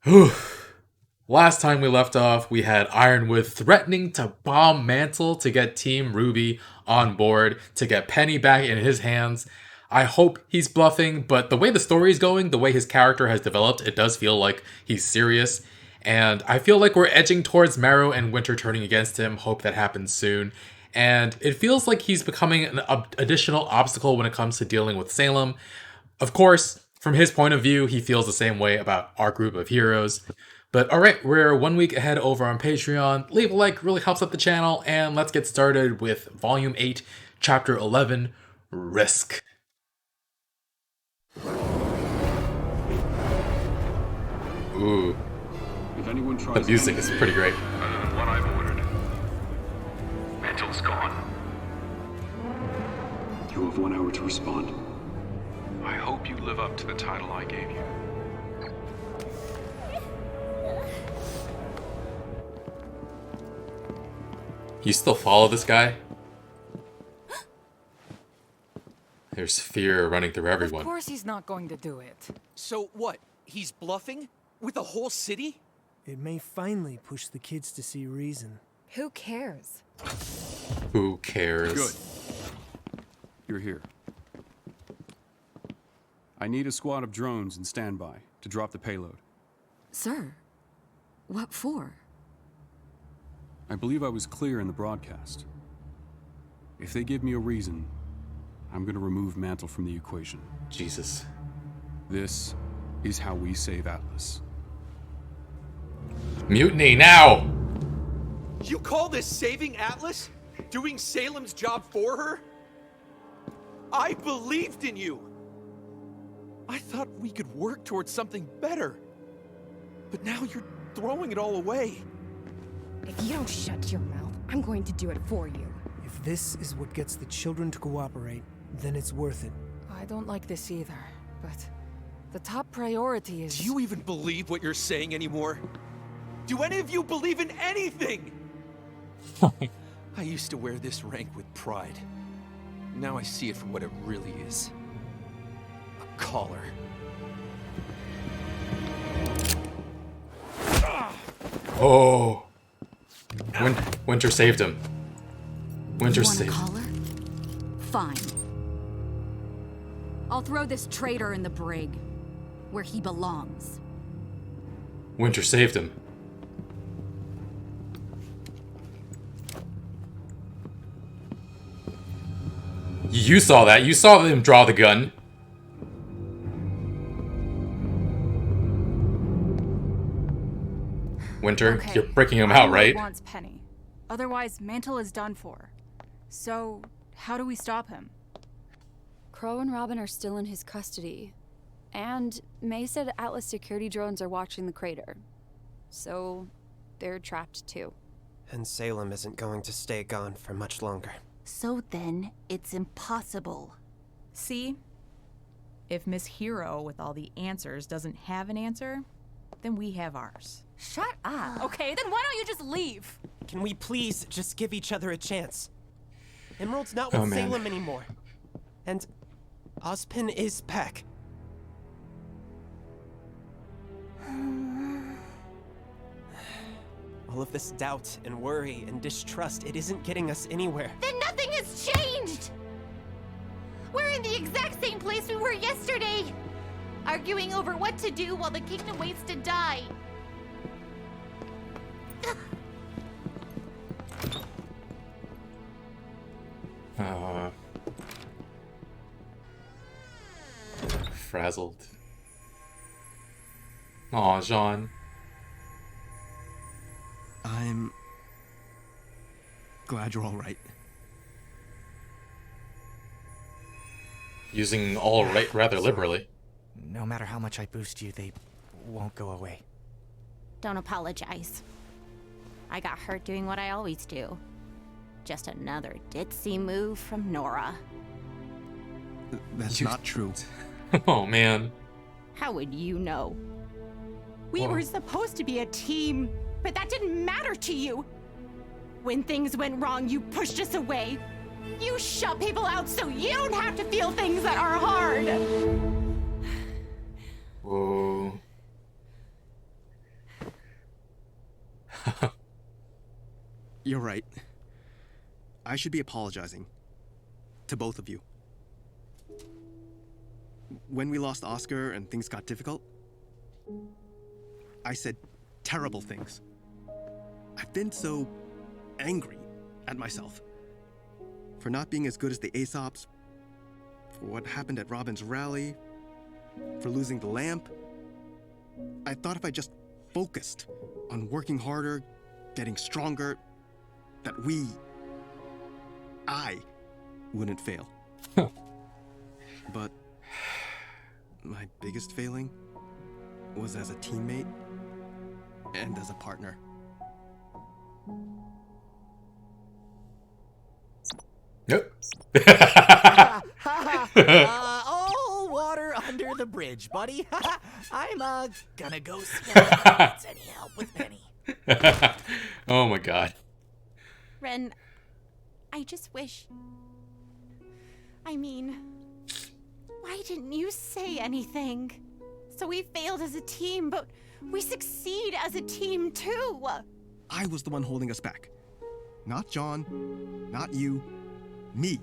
Whew. Last time we left off, we had Ironwood threatening to bomb Mantle to get Team RWBY on board, to get Penny back in his hands. I hope he's bluffing, but the way the story is going, the way his character has developed, it does feel like he's serious. And I feel like we're edging towards Marrow and Winter turning against him. Hope that happens soon. And it feels like he's becoming an additional obstacle when it comes to dealing with Salem. Of course, from his point of view, he feels the same way about our group of heroes. But alright, we're 1 week ahead over on Patreon. Leave a like, really helps out the channel, and let's get started with Volume 8, Chapter 11, Risk. Ooh, If anyone tries the music is pretty great. What I've ordered. Mantle's gone. You have 1 hour to respond. I hope you live up to the title I gave you. You still follow this guy? There's fear running through everyone. Of course he's not going to do it. So what? He's bluffing? With the whole city? It may finally push the kids to see reason. Who cares? Who cares? Good. You're here. I need a squad of drones in standby to drop the payload. Sir, what for? I believe I was clear in the broadcast. If they give me a reason, I'm gonna remove Mantle from the equation. Jesus. This is how we save Atlas. Mutiny now! You call this saving Atlas? Doing Salem's job for her? I believed in you! I thought we could work towards something better. But now you're throwing it all away. If you don't shut your mouth, I'm going to do it for you. If this is what gets the children to cooperate, then it's worth it. I don't like this either, but the top priority is... Do you even believe what you're saying anymore? Do any of you believe in anything? I used to wear this rank with pride. Now I see it for what it really is. A collar. Oh. Winter saved him. Winter You want a saved him. collar? Fine. I'll throw this traitor in the brig, where he belongs. Winter saved him. You saw that. You saw him draw the gun. Winter, Okay, you're breaking him out, Ironwood right? wants Penny. Otherwise, Mantle is done for. So, how do we stop him? Crow and Robin are still in his custody. And May said Atlas security drones are watching the crater. So, they're trapped too. And Salem isn't going to stay gone for much longer. So then, it's impossible. See? If Miss Hero with all the answers doesn't have an answer, then we have ours. Shut up. Okay, then why don't you just leave? Can we please just give each other a chance? Emerald's not with Oh, man. Salem anymore. And Ozpin is back. All of this doubt and worry and distrust, it isn't getting us anywhere. Then nothing has changed! We're in the exact same place we were yesterday! Arguing over what to do while the kingdom waits to die. Frazzled. Aw, Jean. I'm glad you're all right. Using all right rather liberally. No matter how much I boost you, they won't go away. Don't apologize. I got hurt doing what I always do. Just another ditzy move from Nora. That's not true. Oh, man. How would you know? We were supposed to be a team, but that didn't matter to you. When things went wrong, you pushed us away. You shut people out so you don't have to feel things that are hard. Whoa. You're right. I should be apologizing. To both of you. When we lost Oscar and things got difficult, I said terrible things. I've been so angry at myself. For not being as good as the Aesops, for what happened at Robin's rally, for losing the lamp. I thought if I just focused on working harder, getting stronger, that I wouldn't fail. But my biggest failing was as a teammate and as a partner. Yep. All water under the bridge, buddy. I'm gonna go see if it's any help with Penny. Oh my god. Ren, I just wish... I mean... Why didn't you say anything? So we failed as a team, but we succeed as a team too! I was the one holding us back. Not John, not you, me.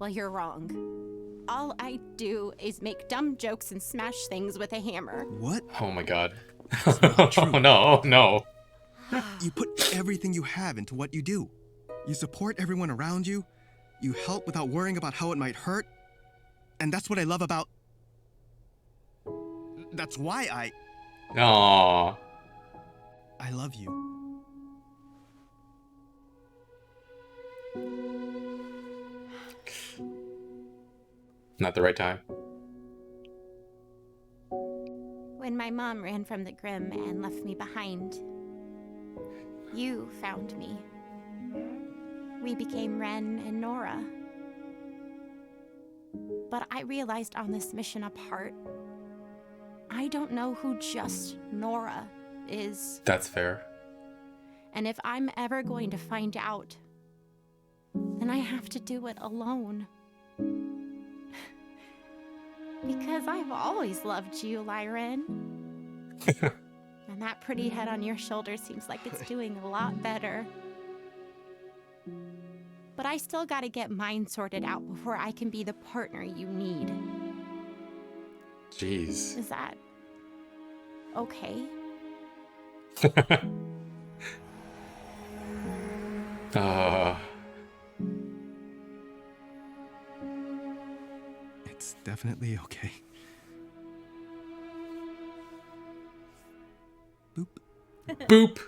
Well, you're wrong. All I do is make dumb jokes and smash things with a hammer. What? Oh my god. Oh no, no. You put everything you have into what you do. You support everyone around you. You help without worrying about how it might hurt. And that's what I love about... That's why Aww. I love you. Not the right time. When my mom ran from the Grimm and left me behind, you found me. We became Ren and Nora. But I realized on this mission apart, I don't know who just Nora is. That's fair. And if I'm ever going to find out, then I have to do it alone. Because I've always loved you, Lyren. And that pretty head on your shoulder seems like it's doing a lot better. But I still gotta get mine sorted out before I can be the partner you need. Jeez. Is that okay? It's definitely okay. Boop. Boop.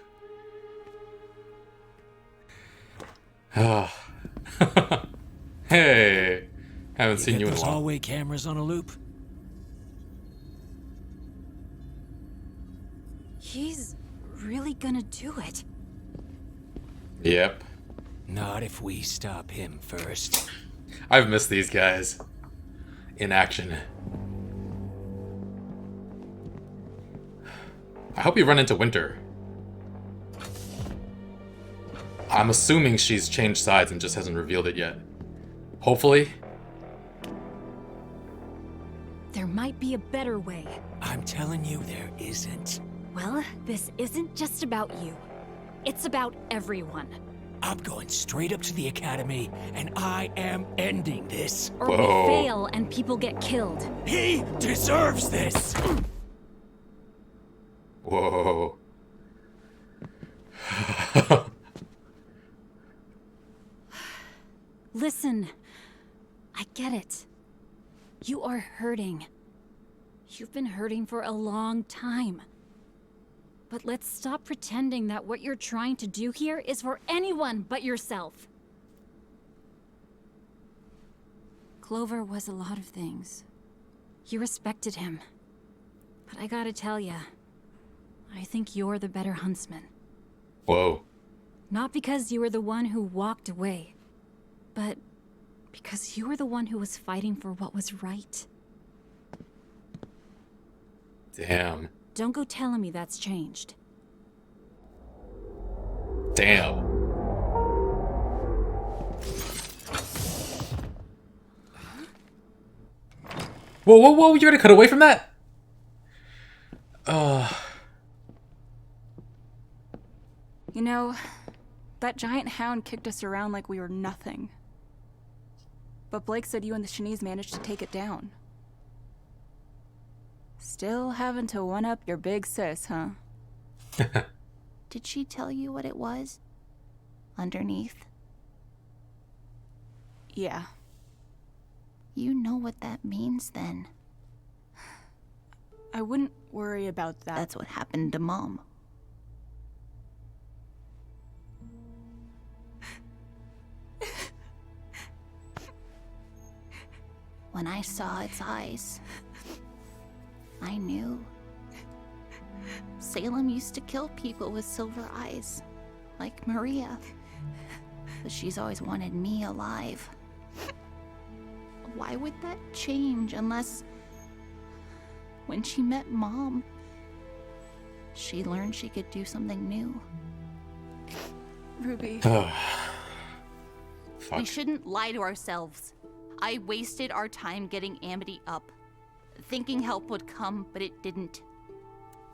Ah. Hey. Haven't seen you in a those while. hallway cameras on a loop? He's really gonna do it. Yep. Not if we stop him first. I've missed these guys in action. I hope you run into Winter. I'm assuming she's changed sides and just hasn't revealed it yet. Hopefully. There might be a better way. I'm telling you, there isn't. Well, this isn't just about you. It's about everyone. I'm going straight up to the academy, and I am ending this. Or we fail and people get killed. He deserves this! Whoa. Listen, I get it. You are hurting. You've been hurting for a long time. But let's stop pretending that what you're trying to do here is for anyone but yourself. Clover was a lot of things. You respected him. But I gotta tell ya, I think you're the better huntsman. Whoa. Not because you were the one who walked away, but because you were the one who was fighting for what was right. Damn. Don't go telling me that's changed. Damn. Whoa, whoa, whoa, you're gonna cut away from that? You know, That giant hound kicked us around like we were nothing. But Blake said you and the Shanice managed to take it down. Still having to one-up your big sis, huh? Did she tell you what it was? Underneath? Yeah. You know what that means then. I wouldn't worry about that. That's what happened to Mom. When I saw its eyes, I knew. Salem used to kill people with silver eyes, like Maria. But she's always wanted me alive. Why would that change unless... when she met Mom, she learned she could do something new. Ruby. We shouldn't lie to ourselves. I wasted our time getting Amity up, thinking help would come, but it didn't.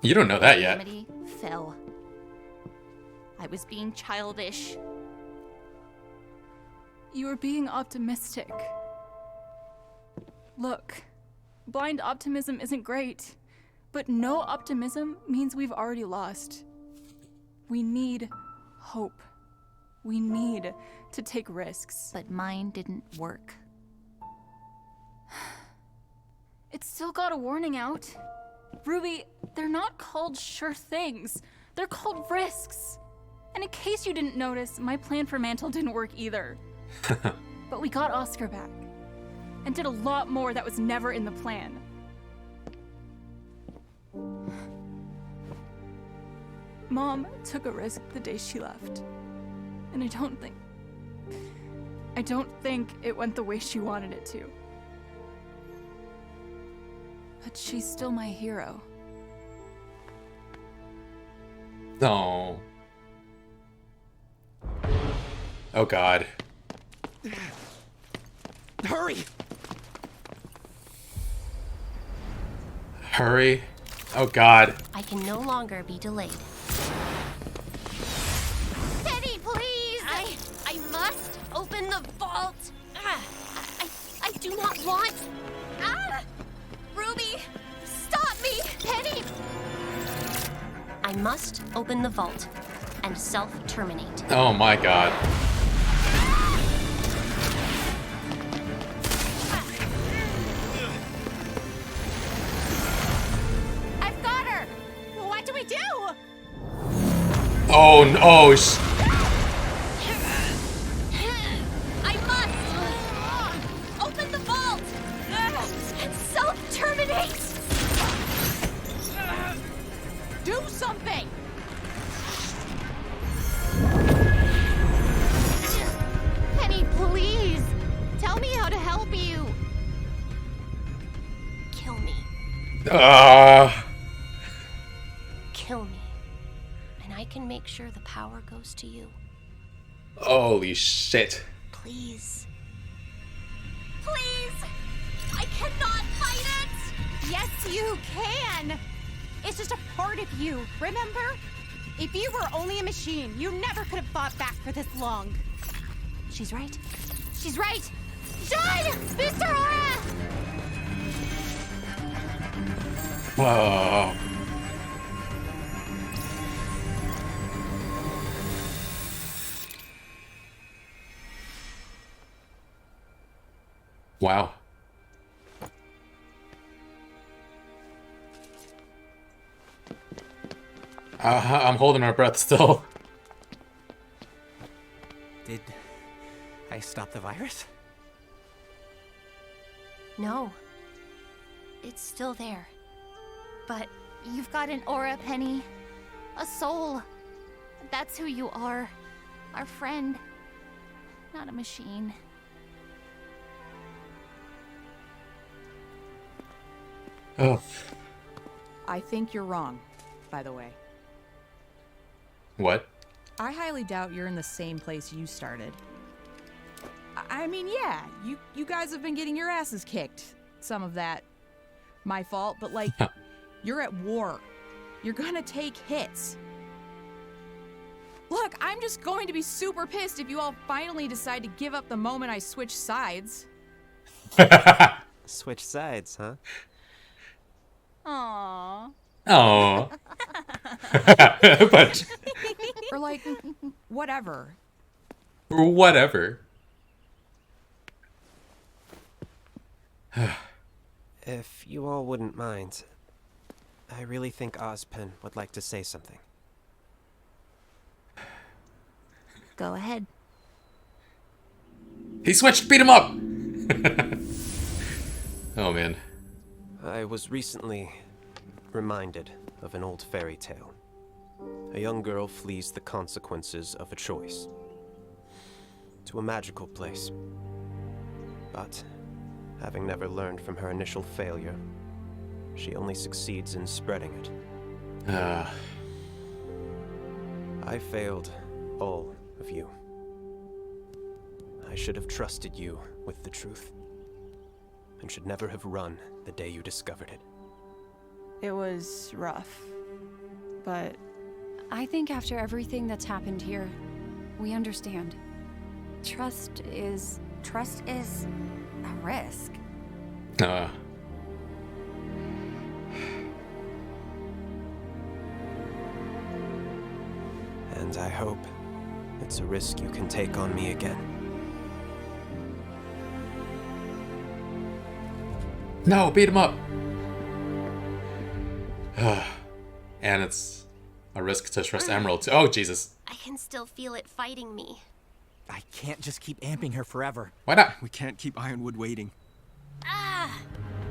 You don't know that yet. Amity fell. I was being childish. You were being optimistic. Look, blind optimism isn't great, but no optimism means we've already lost. We need hope. We need to take risks. But mine didn't work. It's still got a warning out. Ruby, they're not called sure things. They're called risks. And in case you didn't notice, my plan for Mantle didn't work either. But we got Oscar back. And did a lot more that was never in the plan. Mom took a risk the day she left. And I don't think it went the way she wanted it to. But she's still my hero. No. Oh God. Hurry! Hurry. Oh God. I can no longer be delayed. Penny, please! I must open the vault. I do not want. Ruby, stop me! Penny! I must open the vault and self-terminate. Oh my God. I've got her! What do we do? Oh no. Oh, I must open the vault and self-terminate. Do something! Penny, please! Tell me how to help you! Kill me. Kill me. And I can make sure the power goes to you. Holy shit. Please. Please! I cannot fight it! Yes, you can! It's just a part of you, remember? If you were only a machine, you never could have fought back for this long. She's right. She's right! Shine! Mr. Aura! Whoa. Wow. I'm holding our breath still. Did I stop the virus? No. It's still there. But You've got an aura, Penny. A soul. That's who you are. Our friend. Not a machine. Oh. I think you're wrong, by the way. What? I highly doubt you're in the same place you started. I mean, yeah, you guys have been getting your asses kicked. Some of that, my fault, but like, you're at war. You're gonna take hits. Look, I'm just going to be super pissed if you all finally decide to give up the moment I switch sides. Switch sides, huh? Aww. Oh. But Or like, whatever. whatever. If you all wouldn't mind, I really think Ozpin would like to say something. Go ahead. He switched, beat him up! Oh man. I was recently reminded of an old fairy tale. A young girl flees the consequences of a choice to a magical place. But, having never learned from her initial failure, she only succeeds in spreading it. I failed all of you. I should have trusted you with the truth, and should never have run the day you discovered it. It was rough, but I think after everything that's happened here, we understand. Trust is a risk. And I hope it's a risk you can take on me again. No, beat him up! And it's a risk to trust Emerald too. Oh, Jesus. I can still feel it fighting me. I can't just keep amping her forever. Why not? We can't keep Ironwood waiting.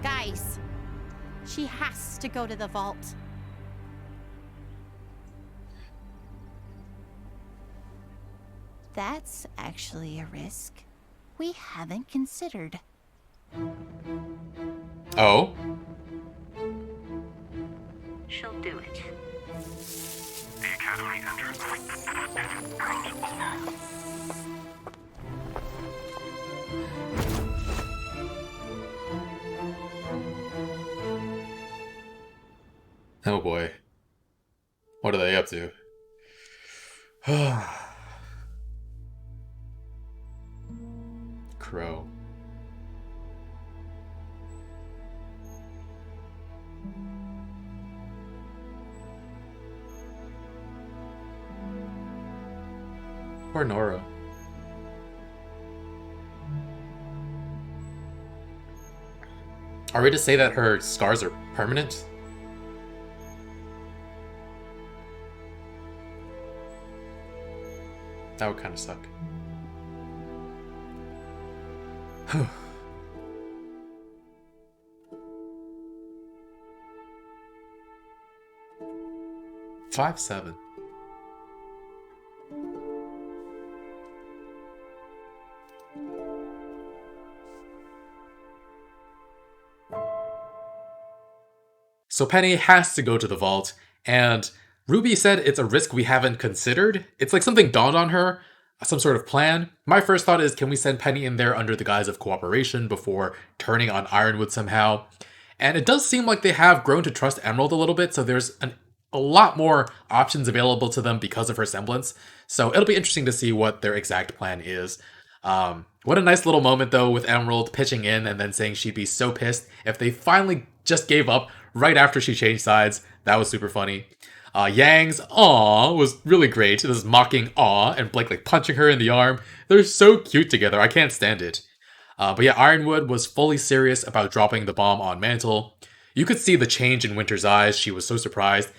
Guys, she has to go to the vault. That's actually a risk we haven't considered. Oh? She'll do it. The Academy enters. Oh boy. What are they up to? Crow. Poor Nora. Are we to say that her scars are permanent? That would kind of suck. Five, 7. So Penny has to go to the vault, and Ruby said it's a risk we haven't considered. It's like something dawned on her, some sort of plan. My first thought is, can we send Penny in there under the guise of cooperation before turning on Ironwood somehow? And it does seem like they have grown to trust Emerald a little bit, so there's a lot more options available to them because of her semblance. So it'll be interesting to see what their exact plan is. What a nice little moment, though, with Emerald pitching in and then saying she'd be so pissed if they finally just gave up right after she changed sides. That was super funny. Yang's aw was really great. This mocking aw and Blake like punching her in the arm. They're so cute together. I can't stand it. But yeah, Ironwood was fully serious about dropping the bomb on Mantle. You could see the change in Winter's eyes. She was so surprised.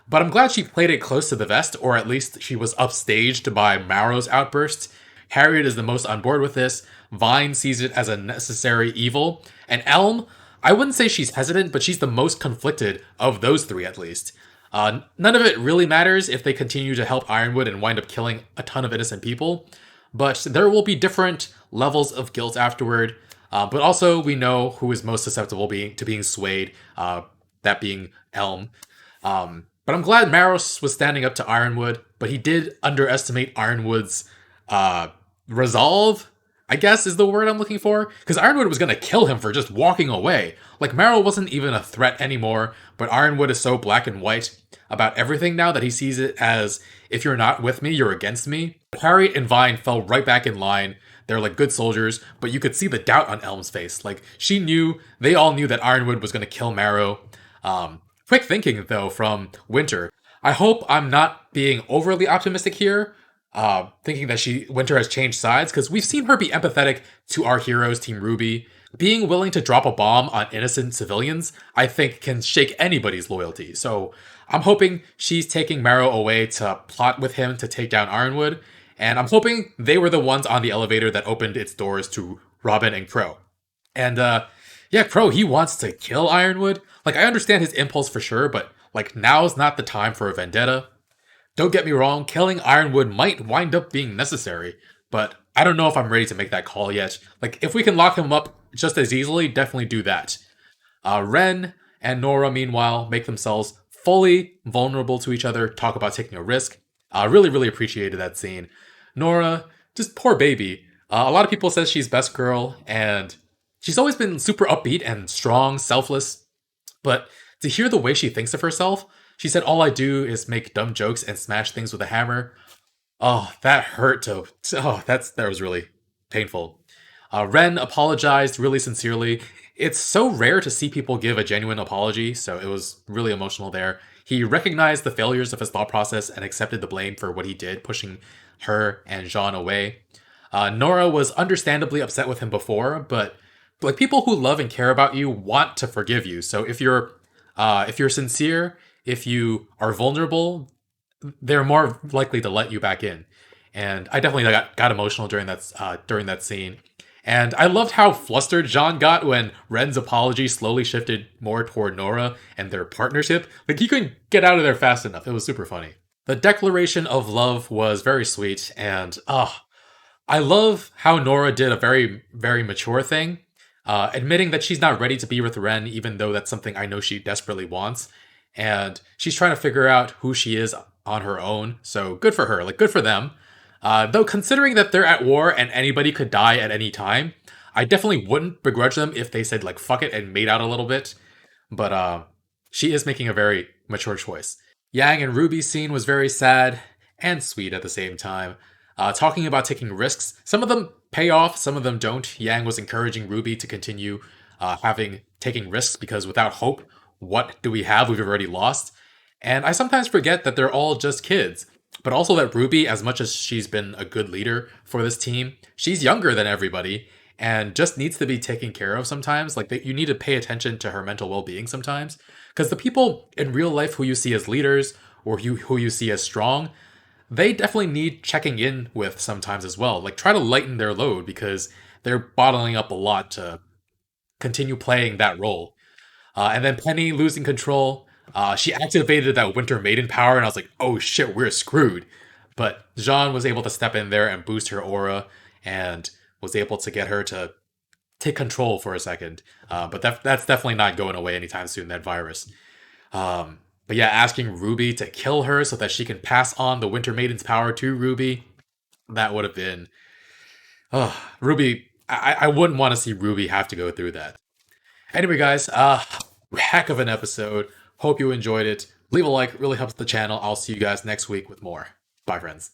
But I'm glad she played it close to the vest, or at least she was upstaged by Marrow's outburst. Harriet is the most on board with this. Vine sees it as a necessary evil. And Elm, I wouldn't say she's hesitant, but she's the most conflicted of those three at least. None of it really matters if they continue to help Ironwood and wind up killing a ton of innocent people. But there will be different levels of guilt afterward. But also, we know who is most susceptible to being swayed, that being Elm. But I'm glad Maros was standing up to Ironwood, but he did underestimate Ironwood's resolve I guess is the word I'm looking for, because Ironwood was gonna kill him for just walking away. Like, Marrow wasn't even a threat anymore, but Ironwood is so black and white about everything now that he sees it as, if you're not with me, you're against me. Harriet and Vine fell right back in line. They're like good soldiers, but you could see the doubt on Elm's face. Like, they all knew that Ironwood was gonna kill Marrow. Quick thinking, though, from Winter. I hope I'm not being overly optimistic here, thinking that Winter has changed sides, because we've seen her be empathetic to our heroes, Team RWBY. Being willing to drop a bomb on innocent civilians, I think, can shake anybody's loyalty. So I'm hoping she's taking Marrow away to plot with him to take down Ironwood, and I'm hoping they were the ones on the elevator that opened its doors to Robin and Crow. And yeah, Crow, he wants to kill Ironwood. Like, I understand his impulse for sure, but like, now's not the time for a vendetta. Don't get me wrong, killing Ironwood might wind up being necessary, but I don't know if I'm ready to make that call yet. Like, if we can lock him up just as easily, definitely do that. Ren and Nora, meanwhile, make themselves fully vulnerable to each other, talk about taking a risk. Really, really appreciated that scene. Nora, just poor baby. A lot of people say she's best girl, and she's always been super upbeat and strong, selfless. But to hear the way she thinks of herself, she said, all I do is make dumb jokes and smash things with a hammer. Oh, that hurt that was really painful. Ren apologized really sincerely. It's so rare to see people give a genuine apology, so it was really emotional there. He recognized the failures of his thought process and accepted the blame for what he did, pushing her and Jean away. Nora was understandably upset with him before, but like, people who love and care about you want to forgive you. So if you're sincere, if you are vulnerable, they're more likely to let you back in. And I definitely got emotional during that scene. And I loved how flustered Jean got when Ren's apology slowly shifted more toward Nora and their partnership. Like, he couldn't get out of there fast enough. It was super funny. The declaration of love was very sweet, and I love how Nora did a very, very mature thing, admitting that she's not ready to be with Ren, even though that's something I know she desperately wants. And she's trying to figure out who she is on her own. So good for her, like, good for them. Though considering that they're at war and anybody could die at any time, I definitely wouldn't begrudge them if they said, like, fuck it and made out a little bit. But she is making a very mature choice. Yang and RWBY's scene was very sad and sweet at the same time. Talking about taking risks. Some of them pay off, some of them don't. Yang was encouraging RWBY to continue taking risks, because without hope, what do we have? We've already lost. And I sometimes forget that they're all just kids. But also that RWBY, as much as she's been a good leader for this team, she's younger than everybody and just needs to be taken care of sometimes. Like, you need to pay attention to her mental well-being sometimes. Because the people in real life who you see as leaders or who you see as strong, they definitely need checking in with sometimes as well. Like, try to lighten their load, because they're bottling up a lot to continue playing that role. And then Penny losing control. She activated that Winter Maiden power, and I was like, oh shit, we're screwed. But Jean was able to step in there and boost her aura, and was able to get her to take control for a second. But that's definitely not going away anytime soon, that virus. But yeah, asking RWBY to kill her so that she can pass on the Winter Maiden's power to RWBY, that would have been... RWBY... I wouldn't want to see RWBY have to go through that. Anyway, guys, heck of an episode. Hope you enjoyed it. Leave a like, really helps the channel. I'll see you guys next week with more. Bye, friends.